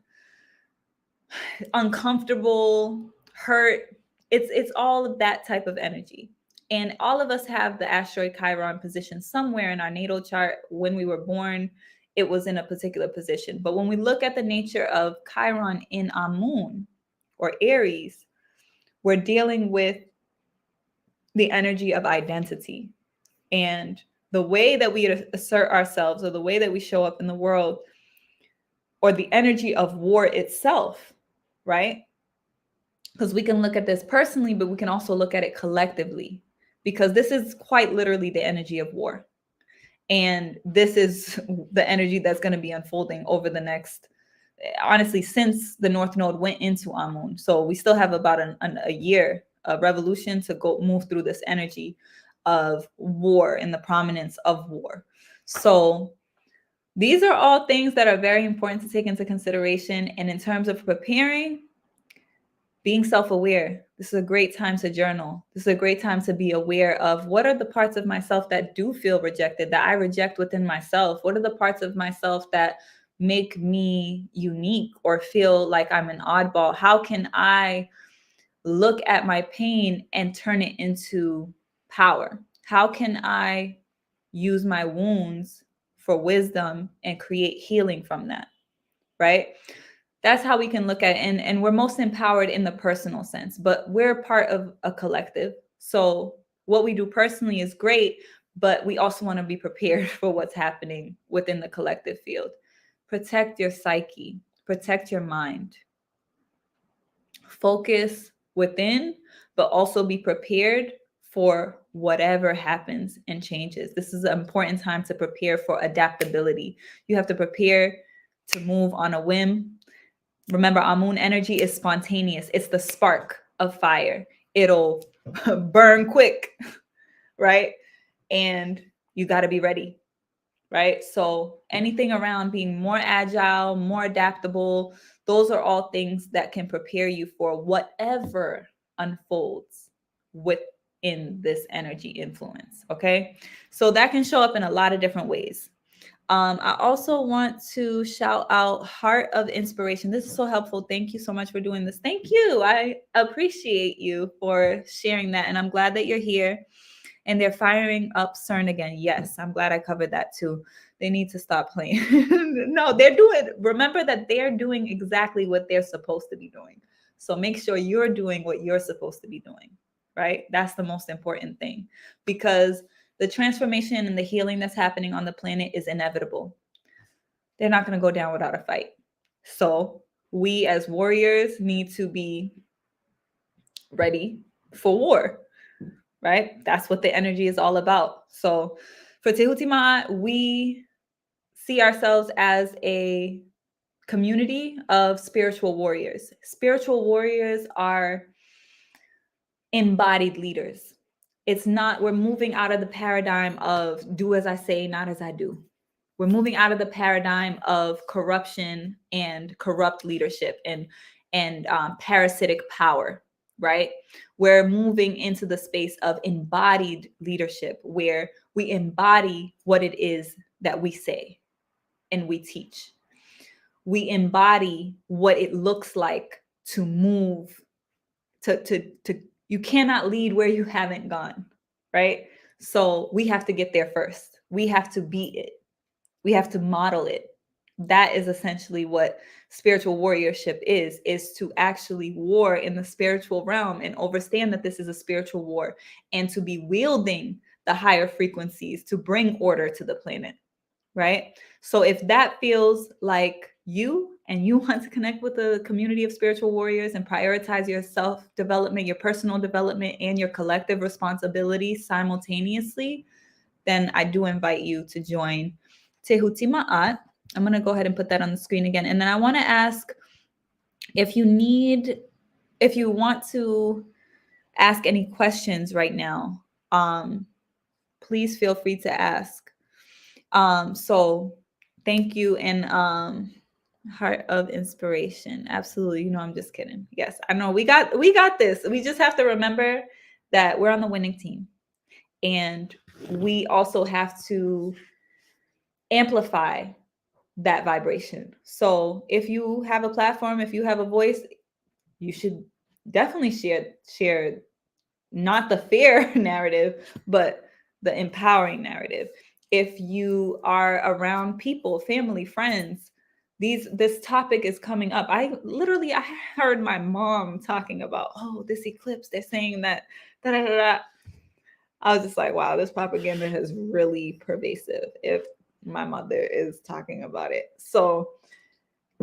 uncomfortable, hurt. It's all of that type of energy. And all of us have the asteroid Chiron position somewhere in our natal chart. When we were born, it was in a particular position. But when we look at the nature of Chiron in Amun or Aries, we're dealing with the energy of identity. And the way that we assert ourselves, or the way that we show up in the world, or the energy of war itself, right? Because we can look at this personally, but we can also look at it collectively, because this is quite literally the energy of war. And this is the energy that's going to be unfolding over the next, honestly, since the North Node went into Amun. So we still have about a year of revolution to move through this energy of war and the prominence of war. So these are all things that are very important to take into consideration. And in terms of preparing, being self-aware, this is a great time to journal. This is a great time to be aware of what are the parts of myself that do feel rejected, that I reject within myself. What are the parts of myself that make me unique or feel like I'm an oddball? How can I look at my pain and turn it into power? How can I use my wounds for wisdom and create healing from that, right? That's how we can look at it. And we're most empowered in the personal sense, but we're part of a collective. So what we do personally is great, but we also want to be prepared for what's happening within the collective field. Protect your psyche, protect your mind, focus within, but also be prepared for whatever happens and changes. This is an important time to prepare for adaptability. You have to prepare to move on a whim. Remember, Amun energy is spontaneous. It's the spark of fire. It'll burn quick, right? And you got to be ready, right? So anything around being more agile, more adaptable, those are all things that can prepare you for whatever unfolds within this energy influence, okay? So that can show up in a lot of different ways. I also want to shout out Heart of Inspiration. This is so helpful. Thank you so much for doing this. Thank you. I appreciate you for sharing that. And I'm glad that you're here. And they're firing up CERN again. Yes, I'm glad I covered that too. They need to stop playing. No, they're doing, remember that they're doing exactly what they're supposed to be doing. So make sure you're doing what you're supposed to be doing, right? That's the most important thing, because the transformation and the healing that's happening on the planet is inevitable. They're not going to go down without a fight. So we as warriors need to be ready for war, right? That's what the energy is all about. So for Tehuti Ma'at, we see ourselves as a community of spiritual warriors. Spiritual warriors are embodied leaders. It's not, we're moving out of the paradigm of do as I say, not as I do. We're moving out of the paradigm of corruption and corrupt leadership and parasitic power, right? We're moving into the space of embodied leadership, where we embody what it is that we say and we teach. We embody what it looks like to move, to you cannot lead where you haven't gone, right? So we have to get there first. We have to be it. We have to model it. That is essentially what spiritual warriorship is to actually war in the spiritual realm and understand that this is a spiritual war, and to be wielding the higher frequencies to bring order to the planet, right? So if that feels like you and you want to connect with a community of spiritual warriors and prioritize your self-development, your personal development, and your collective responsibility simultaneously, then I do invite you to join Tehuti Ma'at. I'm going to go ahead and put that on the screen again. And then I want to ask if you want to ask any questions right now, please feel free to ask. So thank you. And Heart of Inspiration. Absolutely. You know, I'm just kidding. Yes, I know we got this. We just have to remember that we're on the winning team. And we also have to amplify that vibration. So if you have a platform, if you have a voice, you should definitely share not the fear narrative, but the empowering narrative. If you are around people, family, friends, this topic is coming up. I heard my mom talking about, oh, this eclipse, they're saying that da da da da. I was just like, wow, this propaganda is really pervasive if my mother is talking about it. So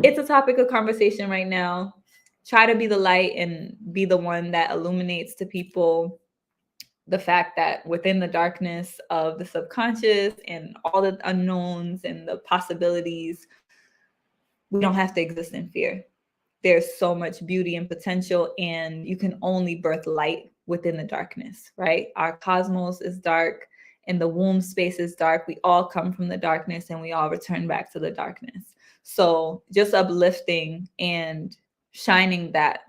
it's a topic of conversation right now. Try to be the light and be the one that illuminates to people the fact that within the darkness of the subconscious and all the unknowns and the possibilities, we don't have to exist in fear. There's so much beauty and potential, and you can only birth light within the darkness, right? Our cosmos is dark and the womb space is dark. We all come from the darkness and we all return back to the darkness. So just uplifting and shining that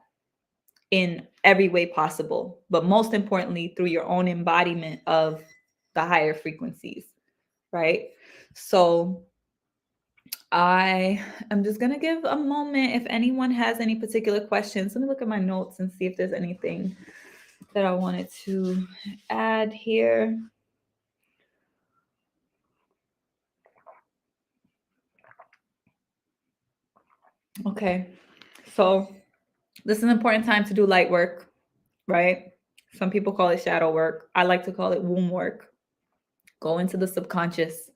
in every way possible, but most importantly, through your own embodiment of the higher frequencies, right? So I am just going to give a moment if anyone has any particular questions. Let me look at my notes and see if there's anything that I wanted to add here. Okay, so this is an important time to do light work, right? Some people call it shadow work. I like to call it womb work. Go into the subconscious.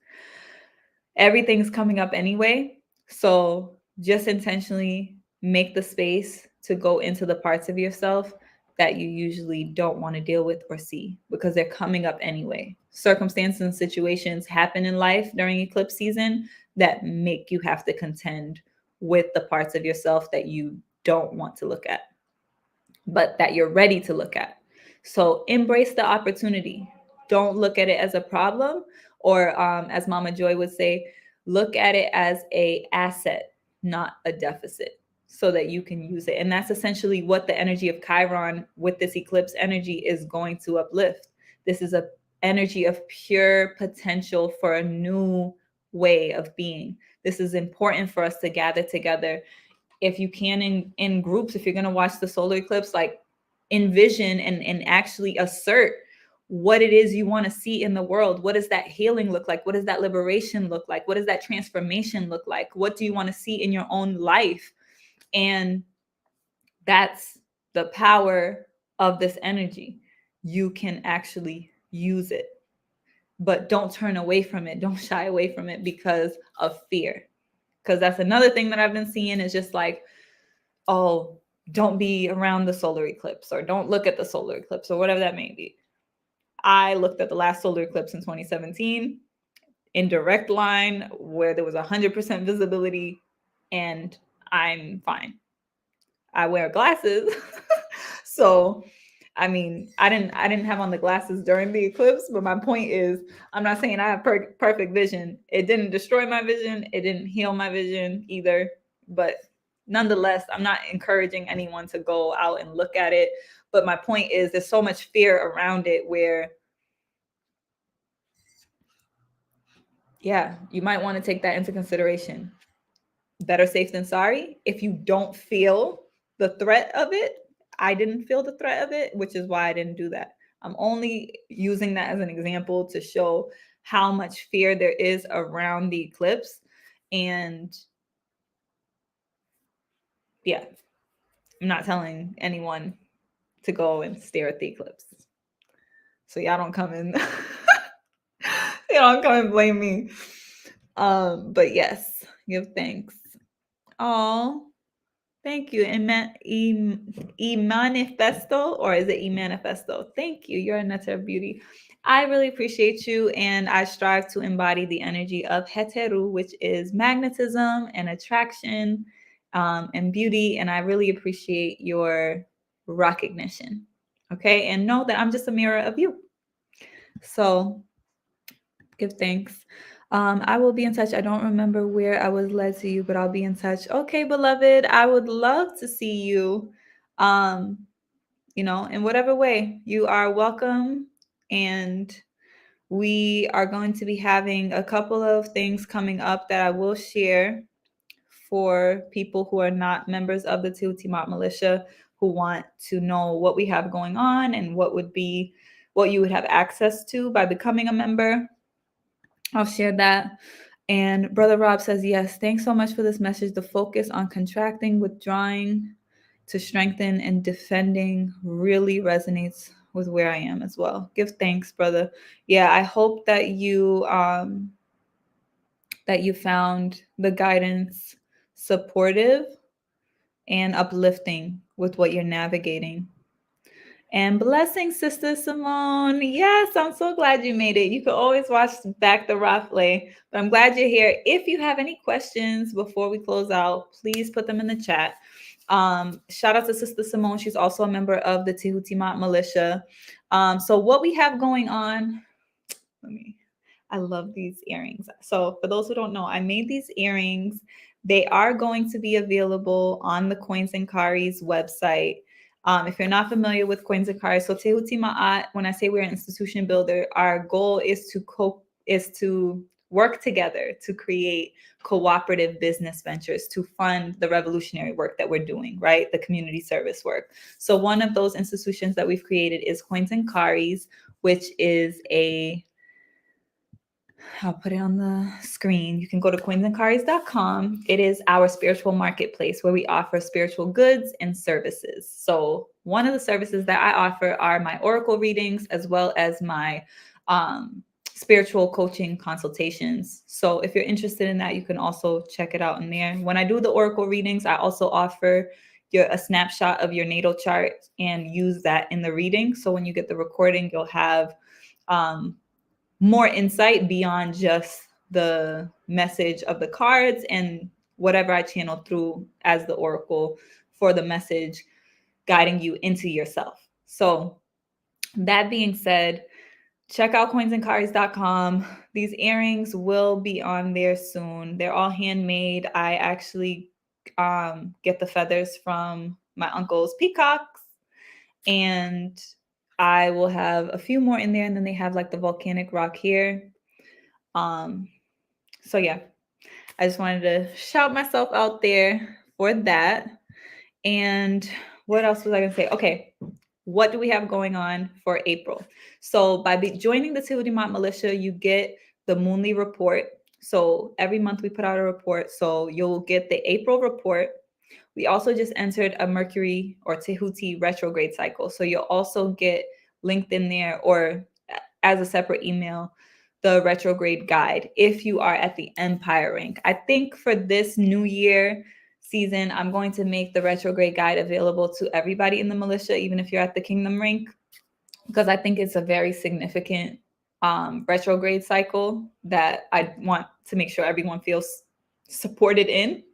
Everything's coming up anyway. So just intentionally make the space to go into the parts of yourself that you usually don't want to deal with or see, because they're coming up anyway. Circumstances and situations happen in life during eclipse season that make you have to contend with the parts of yourself that you don't want to look at, but that you're ready to look at. So embrace the opportunity. Don't look at it as a problem, or as Mama Joy would say, look at it as an asset, not a deficit, so that you can use it. And that's essentially what the energy of Chiron with this eclipse energy is going to uplift. This is a energy of pure potential for a new way of being. This is important for us to gather together. If you can, in groups, if you're going to watch the solar eclipse, like envision and actually assert what it is you want to see in the world. What does that healing look like? What does that liberation look like? What does that transformation look like? What do you want to see in your own life? And that's the power of this energy. You can actually use it, but don't turn away from it. Don't shy away from it because of fear. Because that's another thing that I've been seeing is just like, oh, don't be around the solar eclipse, or don't look at the solar eclipse, or whatever that may be. I looked at the last solar eclipse in 2017 in direct line where there was 100% visibility, and I'm fine. I wear glasses. So, I mean, I didn't have on the glasses during the eclipse, but my point is, I'm not saying I have perfect vision. It didn't destroy my vision. It didn't heal my vision either. But nonetheless, I'm not encouraging anyone to go out and look at it. But my point is, there's so much fear around it where, yeah, you might want to take that into consideration. Better safe than sorry. If you don't feel the threat of it, I didn't feel the threat of it, which is why I didn't do that. I'm only using that as an example to show how much fear there is around the eclipse. And yeah, I'm not telling anyone to go and stare at the eclipse. So y'all don't come and y'all don't come and blame me. But yes, give thanks. Oh, thank you. E-manifesto, or is it e-manifesto? Thank you. You're a nutter of beauty. I really appreciate you, and I strive to embody the energy of Heteru, which is magnetism and attraction and beauty. And I really appreciate your recognition. Okay. And know that I'm just a mirror of you. So give thanks. I will be in touch. I don't remember where I was led to you, but I'll be in touch. Okay, beloved, I would love to see you. In whatever way. You are welcome. And we are going to be having a couple of things coming up that I will share for people who are not members of the Tehuti Ma'at Militia, who want to know what we have going on and what you would have access to by becoming a member. I'll share that. And Brother Rob says, yes, thanks so much for this message. The focus on contracting, withdrawing to strengthen, and defending really resonates with where I am as well. Give thanks, brother. Yeah, I hope that you found the guidance supportive and uplifting with what you're navigating. And blessings, Sister Simone. Yes, I'm so glad you made it. You can always watch back the replay, but I'm glad you're here. If you have any questions before we close out, please put them in the chat. Shout out to Sister Simone. She's also a member of the Tehuti Ma'at Militia. So what we have going on, I love these earrings. So for those who don't know, I made these earrings. They are going to be available on the Coins and Karis website. If you're not familiar with Coins and Karis, so Tehuti Ma'at, when I say we're an institution builder, our goal is to work together to create cooperative business ventures to fund the revolutionary work that we're doing, right? The community service work. So one of those institutions that we've created is Coins and Karis, which is I'll put it on the screen. You can go to coinsandkaris.com. It is our spiritual marketplace where we offer spiritual goods and services. So one of the services that I offer are my oracle readings, as well as my spiritual coaching consultations. So if you're interested in that, you can also check it out in there. When I do the oracle readings, I also offer a snapshot of your natal chart and use that in the reading. So when you get the recording, you'll have more insight beyond just the message of the cards and whatever I channel through as the oracle for the message guiding you into yourself. So that being said, check out coinsandcards.com. These earrings will be on there soon. They're all handmade. I actually get the feathers from my uncle's peacocks, and I will have a few more in there, and then they have like the volcanic rock here. So yeah, I just wanted to shout myself out there for that. And what else was I gonna say? Okay, what do we have going on for April? So by joining the Tehuti Ma'at Militia, you get the monthly report. So every month we put out a report. So you'll get the April report. We also just entered a Mercury or Tehuti retrograde cycle. So you'll also get linked in there or as a separate email, the retrograde guide if you are at the Empire rank. I think for this new year season, I'm going to make the retrograde guide available to everybody in the militia, even if you're at the Kingdom rank, because I think it's a very significant retrograde cycle that I want to make sure everyone feels supported in.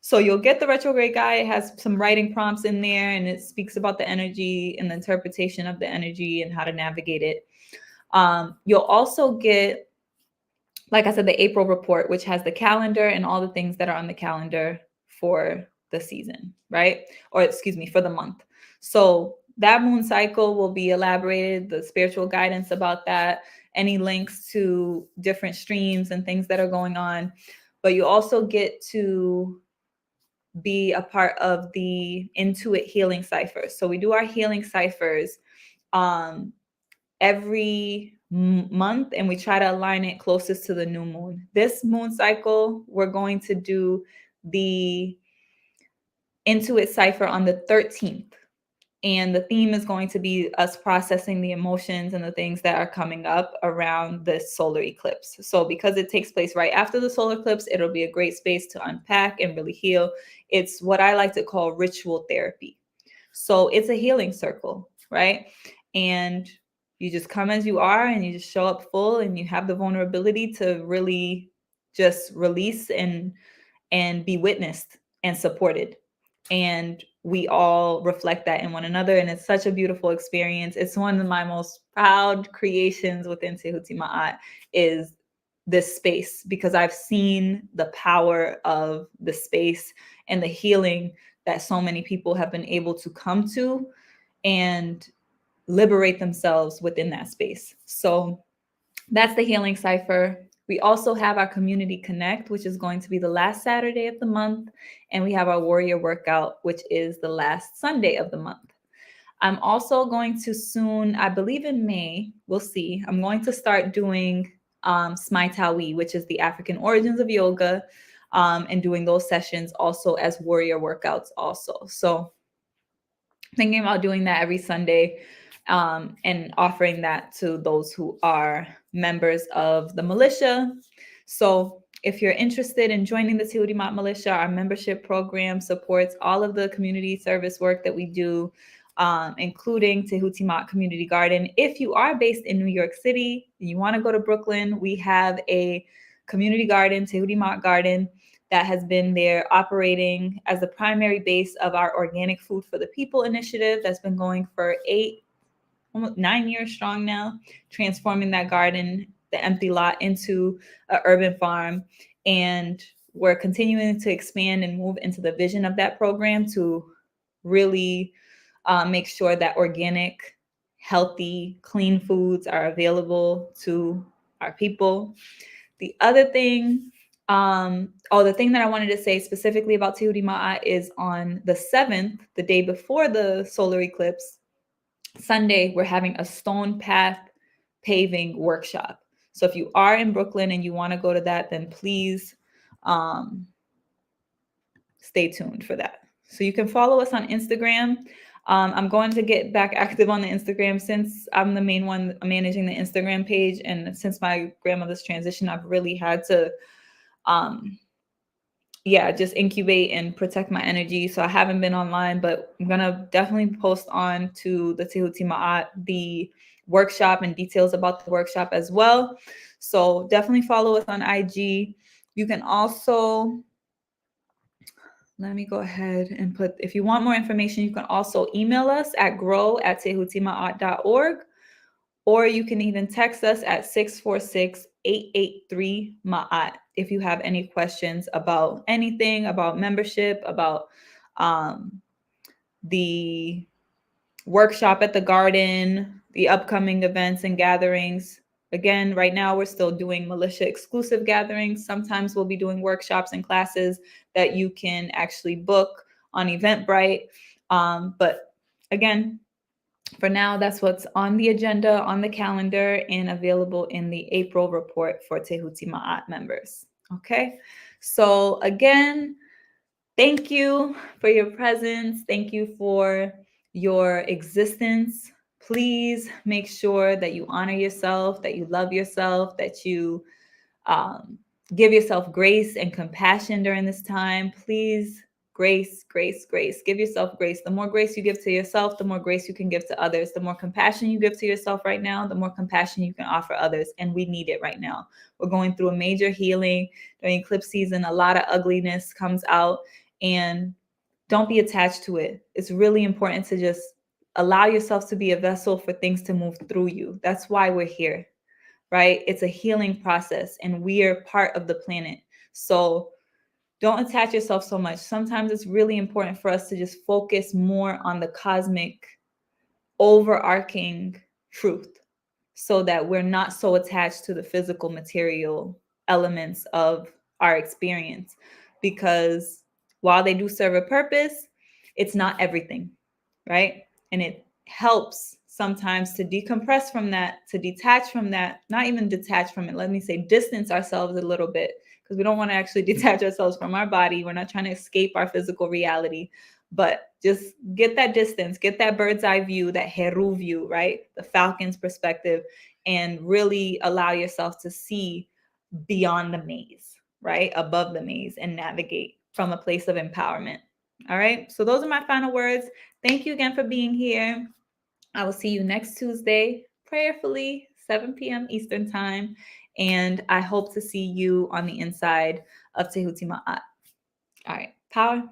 So you'll get the retrograde guide. It has some writing prompts in there, and it speaks about the energy and the interpretation of the energy and how to navigate it. You'll also get, like I said, the April report, which has the calendar and all the things that are on the calendar for the season, right? Or excuse me, for the month. So that moon cycle will be elaborated, the spiritual guidance about that, any links to different streams and things that are going on. But you also get to be a part of the Intuit healing ciphers. So we do our healing ciphers every month, and we try to align it closest to the new moon. This moon cycle, we're going to do the Intuit cipher on the 13th. And the theme is going to be us processing the emotions and the things that are coming up around this solar eclipse. So because it takes place right after the solar eclipse, it'll be a great space to unpack and really heal. It's what I like to call ritual therapy. So it's a healing circle, right? And you just come as you are and you just show up full, and you have the vulnerability to really just release and be witnessed and supported. And we all reflect that in one another. And it's such a beautiful experience. It's one of my most proud creations within Tehuti Ma'at is this space, because I've seen the power of the space and the healing that so many people have been able to come to and liberate themselves within that space. So that's the healing cipher. We also have our Community Connect, which is going to be the last Saturday of the month. And we have our Warrior Workout, which is the last Sunday of the month. I'm also going to soon, I believe in May, we'll see, I'm going to start doing Smai Tawi, which is the African origins of yoga, and doing those sessions also as warrior workouts also. So thinking about doing that every Sunday, and offering that to those who are members of the militia. So if you're interested in joining the Tehuti Ma'at Militia, our membership program supports all of the community service work that we do, including Tehuti Ma'at Community Garden. If you are based in New York City and you want to go to Brooklyn, we have a community garden, Tehuti Ma'at Garden, that has been there operating as the primary base of our Organic Food for the People initiative that's been going for almost 9 years strong now, transforming that garden, the empty lot, into an urban farm. And we're continuing to expand and move into the vision of that program to really make sure that organic, healthy, clean foods are available to our people. The other thing, the thing that I wanted to say specifically about Tehuti Ma'at is on the 7th, the day before the solar eclipse, Sunday, we're having a stone path paving workshop. So if you are in Brooklyn and you want to go to that, then please stay tuned for that. So you can follow us on Instagram. I'm going to get back active on the Instagram since I'm the main one managing the Instagram page. And since my grandmother's transition, I've really had to, just incubate and protect my energy. So I haven't been online, but I'm going to definitely post on to the Tehuti Ma'at, the workshop, and details about the workshop as well. So definitely follow us on IG. You can also, let me go ahead and put, if you want more information, you can also email us at grow@tehutimaat.org, or you can even text us at 646-883-MAAT if you have any questions about anything, about membership, about the workshop at the garden, the upcoming events and gatherings. Again, right now we're still doing militia exclusive gatherings. Sometimes we'll be doing workshops and classes that you can actually book on Eventbrite. But again, for now, that's what's on the agenda, on the calendar, and available in the April report for Tehuti Ma'at members. Okay, so again, thank you for your presence. Thank you for your existence. Please make sure that you honor yourself, that you love yourself, that you give yourself grace and compassion during this time. Please, grace, grace, grace. Give yourself grace. The more grace you give to yourself, the more grace you can give to others. The more compassion you give to yourself right now, the more compassion you can offer others. And we need it right now. We're going through a major healing during eclipse season. A lot of ugliness comes out, and don't be attached to it. It's really important to just allow yourself to be a vessel for things to move through you. That's why we're here, right? It's a healing process, and we are part of the planet. So don't attach yourself so much. Sometimes it's really important for us to just focus more on the cosmic, overarching truth, so that we're not so attached to the physical, material elements of our experience. Because while they do serve a purpose, it's not everything, right? And it helps sometimes to decompress from that, to detach from that, not even detach from it, let me say distance ourselves a little bit, because we don't want to actually detach ourselves from our body. We're not trying to escape our physical reality, but just get that distance, get that bird's eye view, that Heru view, right? The falcon's perspective, and really allow yourself to see beyond the maze, right? Above the maze, and navigate from a place of empowerment. All right. So those are my final words. Thank you again for being here. I will see you next Tuesday, prayerfully, 7 p.m. Eastern time. And I hope to see you on the inside of Tehuti Ma'at. All right. Power.